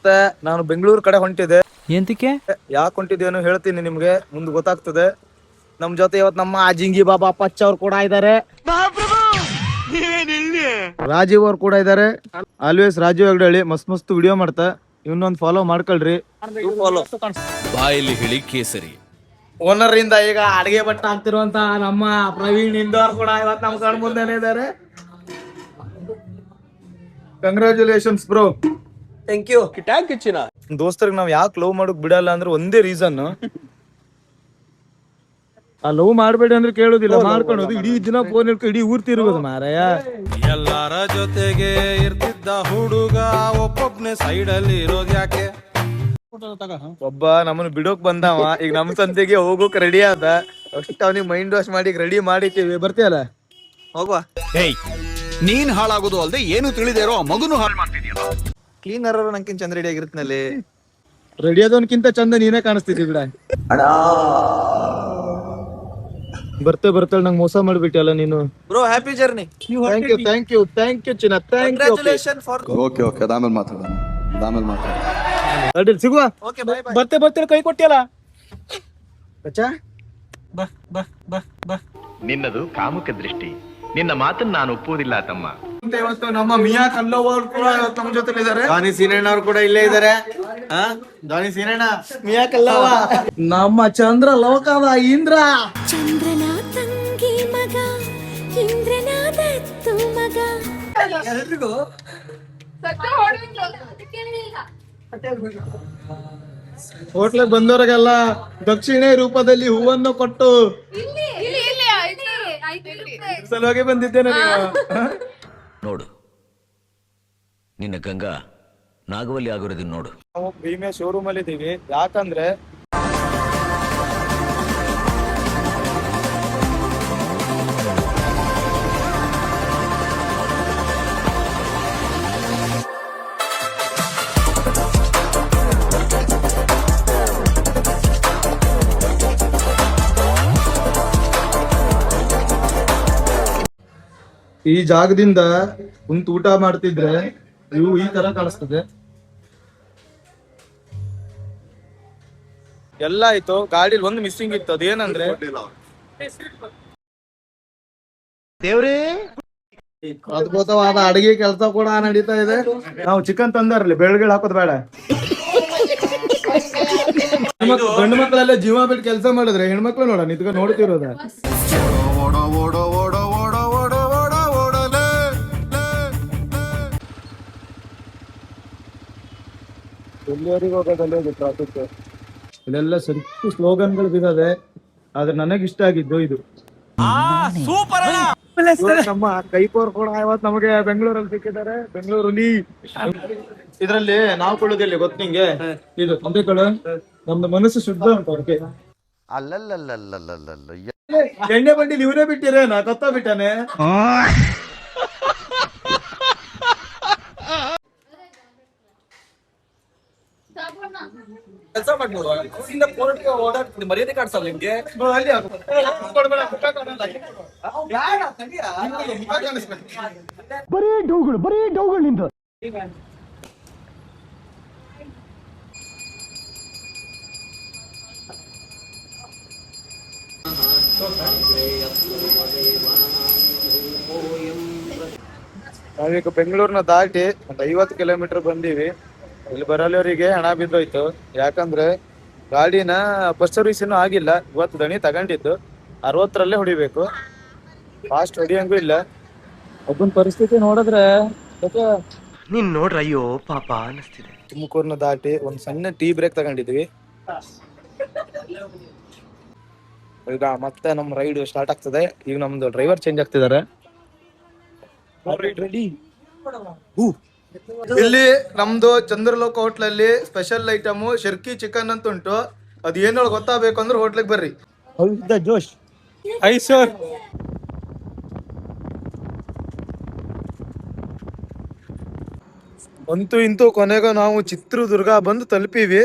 ಮತ್ತೆ ನಾನು ಬೆಂಗಳೂರು ಕಡೆ ಹೊಂಟಿದೆ. ಎಂತಕ್ಕೆ ಯಾಕೆ ಹೊಂಟಿದ್ದೇನೋ ಹೇಳ್ತೀನಿ ನಿಮ್ಗೆ, ಮುಂದೆ ಗೊತ್ತಾಗ್ತದೆ. ನಮ್ ಜೊತೆ ಇವತ್ತು ನಮ್ಮ ಜಿಂಗಿ ಬಾಬಾ ಪಚ್ಚ ಅವ್ರು ಕೂಡ ಇದ್ದಾರೆ, ರಾಜೀವ್ ಅವ್ರು ಕೂಡ ಇದ್ದಾರೆ. ಆಲ್ವೇಸ್ ರಾಜೀವ್ ಹೆಗ್ಡಳ್ಳಿ ಮಸ್ತ್ ವಿಡಿಯೋ ಮಾಡ್ತಾ, ಇನ್ನೊಂದು ಫಾಲೋ ಮಾಡ್ಕೊಳ್ರಿ. ಬಾಯಲ್ಲಿ ಹೇಳಿ ಕೇಸರಿ ಓನರ್ ಇಂದ ಈಗ ಅಡಿಗೆ ಭಟ್ಟ ಆಗ್ತಿರುವಂತ ನಮ್ಮ ಪ್ರವೀಣ್ ಇಂದೋರ್ ಕೂಡ ಇವತ್ತು ನಮ್ಮ ಕಣ್ ಮುಂದೆನೆ ಇದ್ದಾರೆ. Congratulations bro. Thank you. ಚಿನ್ನ ದೋಸ್ತರಿಗೆ ನಾವ್ ಯಾಕೆ ಲವ್ ಮಾಡೋಕ್ ಬಿಡಲ್ಲ ಅಂದ್ರೆ ಒಂದೇ ರೀಸನ್, ಆ ಲವ್ ಮಾಡ್ಬೇಡಿ ಅಂದ್ರೆ ಕೇಳೋದಿಲ್ಲ, ಮಾಡ್ಕೊಳೋದು. ಇಡೀ ದಿನ ಫೋನ್ ಇಟ್ಕೊಂಡು ಇಡೀ ಊರ್ ತಿರುಗೋದು ಮಾರಾಯ. ಎಲ್ಲರ ಜೊತೆಗೆ ಇರ್ತಿದ್ದ ಹುಡುಗ ಒಬ್ಬೊಬ್ನೇ ಸೈಡ್ ಅಲ್ಲಿ ಇರೋದ್ ಯಾಕೆ? ಒಬ್ಬ ನಮ್ಮನ್ನ ಬಿಡೋಕ್ ಬಂದವ, ಈಗ ನಮ್ ಸಂತೆಗೆ ಹೋಗೋಕ್ ರೆಡಿ ಆದ. ಅಷ್ಟ ಅವ್ನಿಗೆ ಮೈಂಡ್ ವಾಶ್ ಮಾಡಿ ರೆಡಿ ಮಾಡಿದ್ದೀವಿ, ಬರ್ತೀಯಲ್ಲ ಹೋಗುವ. ನೀನ್ ಹಾಳಾಗೋದು ಅಲ್ದೆ ಏನು ತಿಳಿದಿರೋ ಮಗುನು ಹಾಳು ಮಾಡ್ತಿದ್ಯಲ್ಲ. ಕ್ಲೀನರ್ ನಂಗಿಂತ ಚಂದ ರೆಡಿ ಆಗಿರುತ್ತನಲ್ಲಿ, ರೆಡಿ ಆದವನ್ಕಿಂತ ಚಂದ ನೀನೇ ಕಾಣಿಸ್ತಿದ್ದಿ ಬಿಡ. ಬರ್ತಾಳೆ ನಂಗೆ ಮೋಸ ಮಾಡ್ಬಿಟ್ಟಲ್ಲ ನೀನು. Bro happy journey. Thank you ಚಿನ್ನ, ಥ್ಯಾಂಕ್ ಯು. ಓಕೆ ಆಮೇಲೆ ಮಾತಾಡ. ಸಿಗುವ. ಬರ್ತೆ ಕೈ ಕೊಟ್ಟಿಯಲ್ಲ. ನಿನ್ನದು ಕಾಮುಕ ದೃಷ್ಟಿ, ನಿನ್ನ ಮಾತನ್ನ ನಾನು ಒಪ್ಪುವುದಿಲ್ಲ ತಮ್ಮ. ಇವತ್ತು ನಮ್ಮ ಮಿಯಾ ಕಲ್ಲವ್ವ ಅವ್ರು ಕೂಡ ಇವತ್ತು ನಮ್ಮ ಜೊತೆ ಇದ್ದಾರೆ. ದಾನಿ ಸೀನಣ್ಣ ಅವ್ರು ಕೂಡ ಇಲ್ಲೇ ಇದ್ದಾರೆ. ದಾನಿ ಸೀನಣ್ಣ, ಮಿಯಾ ಕಲ್ಲವ್ವ, ನಮ್ಮ ಚಂದ್ರ ಲೋಕದ ಇಂದ್ರ. ಚಂದ್ರನ ತಂಗಿ ಮಗ, ಇಂದ್ರನ ದತ್ತು ಮಗ. ಹೋಟ್ಲಿಗೆ ಬಂದವರಿಗೆಲ್ಲ ದಕ್ಷಿಣೆ ರೂಪದಲ್ಲಿ ಹೂವನ್ನು ಕೊಟ್ಟು ಸಲುವಾಗಿ ಬಂದಿದ್ದೇನೆ. ನೋಡು, ನಿನ್ನ ಗಂಗಾ ನಾಗವಲ್ಲಿ ಆಗಿರೋದನ್ನ ನೋಡು. ನಾವು ಭೀಮೆ ಶೋರೂಮ್ ಅಲ್ಲಿ ಇದ್ದೀವಿ, ಯಾಕಂದ್ರೆ ಈ ಜಾಗದಿಂದ ಕುಂತು ಊಟ ಮಾಡ್ತಿದ್ರೆ ಇವು ಈ ತರ ಕಾಣಿಸ್ತದೆ. ಎಲ್ಲ ಆಯ್ತು, ಗಾಡಿಲಿ ಒಂದು ಮಿಸ್ಸಿಂಗ್ ಇತ್ತು, ಅದೇನಂದ್ರೆ ದೇವ್ರೇ ಅದ್ಭುತವಾದ ಅಡಿಗೆ ಕೆಲಸ ಕೂಡ ನಡೀತಾ ಇದೆ. ನಾವು ಚಿಕನ್ ತಂದಾರಲ್ಲಿ ಬೆಳಗ್ಗೆ ಹಾಕೋದ್ ಬೇಡ. ಗಂಡು ಮಕ್ಕಳೆಲ್ಲ ಜೀವ ಬಿಟ್ಟು ಕೆಲಸ ಮಾಡಿದ್ರೆ ಹೆಣ್ಮಕ್ಳು ನೋಡ ನಿಂತ್ಕೊಂಡು ನೋಡ್ತಿರೋದ. ಎಲ್ಲಿವರೆಗೂ ಹೋಗೋದಲ್ಲೇ ಟ್ರಾಫಿಕ್. ಇಲ್ಲೆಲ್ಲ ಸ್ವಲ್ಪ ಸ್ಲೋಗನ್ಗಳು ಬಿದ್ದದೆ, ಆದ್ರೆ ನನಗಿಷ್ಟ ಆಗಿದ್ದು ಇದು. ನಮ್ಮ ಕೈಕೋರ್ ಕೂಡ ಇವತ್ತು ನಮಗೆ ಬೆಂಗಳೂರಲ್ಲಿ ಸಿಕ್ಕಿದ್ದಾರೆ. ಬೆಂಗಳೂರಲ್ಲಿ ಇದ್ರಲ್ಲಿ ನಾವು ಕೊಳ್ಳೋದಿಲ್ಲ ಗೊತ್ತ ನಿಂಗೆ, ಇದು ಅಂಬೇಕಳು ನಮ್ದು ಮನಸ್ಸು ಶುದ್ಧ ಅಂತ ಅವ್ರಿಗೆ. ಎಣ್ಣೆ ಬಂಡಿ ಇವರೇ ಬಿಟ್ಟಿರೇ, ನಾ ಕತ್ತ ಬಿಟ್ಟಾನೆ. ಕೆಲಸ ಮಾಡಿ ಓಡಾಡ್ತೀನಿ, ಮರ್ಯಾದೆ ಕಾಡ್ಸಲ್ಲ ನಿಮ್ಗೆ. ಬರೀ ಡೌಗಳು ನಿಂದ. ನಾವೀಗ ಬೆಂಗಳೂರಿನ ದಾಟಿ ಒಂದು 50 ಕಿಲೋಮೀಟರ್ ಬಂದೀವಿ. ಇಲ್ಲಿ ಬರಲ್ಲವರಿಗೆ ಹಣ ಬಿದ್ದೋಯ್ತು, ಯಾಕಂದ್ರೆ ಗಾಡಿನ ಫಸ್ಟ್ ಸರ್ವಿಸ್ ಇನ್ನೂ ಆಗಿಲ್ಲ. ಇವತ್ತು ದಣಿ ತಗೊಂಡಿದ್ದು 60ರಲ್ಲೇ ಹೊಡಿಬೇಕು, ಫಾಸ್ಟ್ ಹೊಡಿಯಂಗೂ ಇಲ್ಲ. ಒಬ್ಬನ ಪರಿಸ್ಥಿತಿ ನೋಡಿದ್ರೆ ನೀನ್ ನೋಡ್ರ ಅಯ್ಯೋ ಪಾಪ ಅನಿಸ್ತಿದೆ. ತುಮಕೂರ್ನ ದಾಟಿ ಒಂದ್ ಸಣ್ಣ ಟೀ ಬ್ರೇಕ್ ತಗೊಂಡಿದ್ವಿ. ಈಗ ಮತ್ತೆ ನಮ್ ರೈಡ್ ಸ್ಟಾರ್ಟ್ ಆಗ್ತದೆ. ಈಗ ನಮ್ದು ಡ್ರೈವರ್ ಚೇಂಜ್ ಆಗ್ತಿದ್ದಾರೆ. ಇಲ್ಲಿ ನಮ್ದು ಚಂದ್ರಲೋಕ ಹೋಟ್ಲಲ್ಲಿ ಸ್ಪೆಷಲ್ ಐಟಮ್ ಶರ್ಕಿ ಚಿಕನ್ ಅಂತ ಉಂಟು. ಅದ್ ಏನೋ ಗೊತ್ತಾಗಬೇಕು ಅಂದ್ರೆ ಹೋಟ್ಲಿಗೆ ಬರ್ರಿ. ಜೋಶ್ ಐ ಸರ್. ಅಂತೂ ಇಂತೂ ಕೊನೆಗೂ ನಾವು ಚಿತ್ರದುರ್ಗ ಬಂದು ತಲುಪಿವಿ.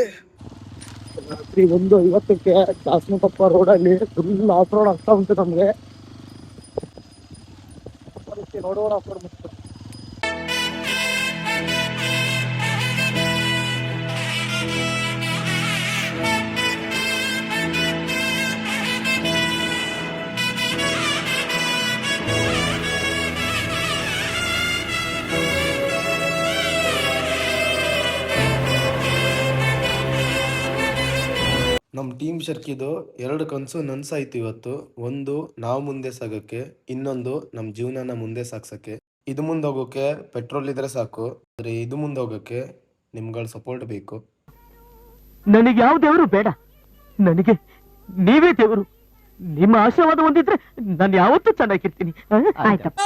ರಾತ್ರಿ 1:50ಕ್ಕೆ ದಾಸನಕೊಪ್ಪ ರೋಡಲ್ಲಿ ಫುಲ್ ಆಫ್ ರೋಡ್ ಆಗ್ತಾ ಉಂಟು ನಮ್ಗೆ. ನೋಡೋಣ ಟೀಮ್ ಶರ್ಕಿದು 2 ಕನಸು ನನ್ಸಾಯ್ತು ಇವತ್ತು. ಒಂದು ನಾವು ಮುಂದೆ ಸಾಗಕ್ಕೆ, ಇನ್ನೊಂದು ನಮ್ಮ ಜೀವನನ ಮುಂದೆ ಸಾಗ್ಸಕ್ಕೆ. ಇದು ಮುಂದೆ ಹೋಗೋಕೆ ಪೆಟ್ರೋಲ್ ಇದ್ರೆ ಸಾಕು, ಆದ್ರೆ ಇದು ಮುಂದೆ ಹೋಗೋಕೆ ನಿಮ್ಗಳ ಸಪೋರ್ಟ್ ಬೇಕು. ನನಗೆ ಯಾವ ದೇವರು ಬೇಡ, ನನಗೆ ನೀವೇ ದೇವರು. ನಿಮ್ಮ ಆಶೀರ್ವಾದ ಹೊಂದಿದ್ರೆ ನಾನು ಯಾವತ್ತೂ ಚೆನ್ನಾಗಿರ್ತೀನಿ. ಆಯ್ತಪ್ಪ.